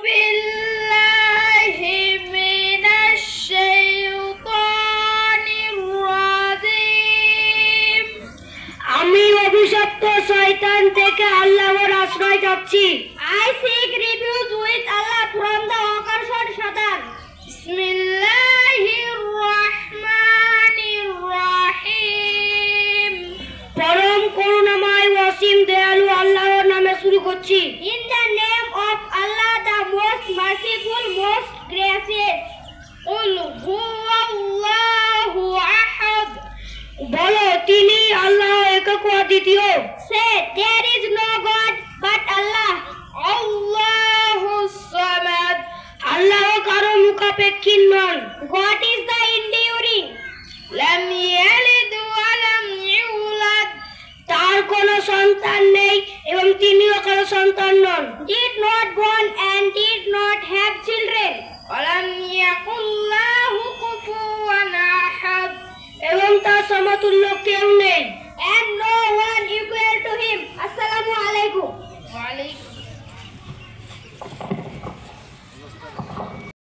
بالله من الشيطان الرجيم আমি অভিশপ্ত শয়তান থেকে আল্লাহর আশ্রয় চাচ্ছি। I seek refuge with Allah from the accursed Satan. বিসমিল্লাহির রহমানির রহিম পরম করুণাময় অসীম দয়ালু আল্লাহর নামে শুরু করছি। In the name of Allah, the most merciful, most gracious. قُلْ هُوَ اللَّهُ أَحَدٌ বলো তিনি আল্লাহ একক অদ্বিতীয়। Say there is no God but Allah. Allahus Samad আল্লাহ কারো মুখাপেক্ষী নন। God is the enduring. Lam yalid wa lam yulad তার কোনো সন্তান নেই এবং তিনিও কারো সন্তান নন। Did not born and did not have children. Walam yakul lahu kufuwan ahad এবং তার সমতুল্য কেউ নেই। And no one equal to him. Assalamu alaikum. Wa alaikum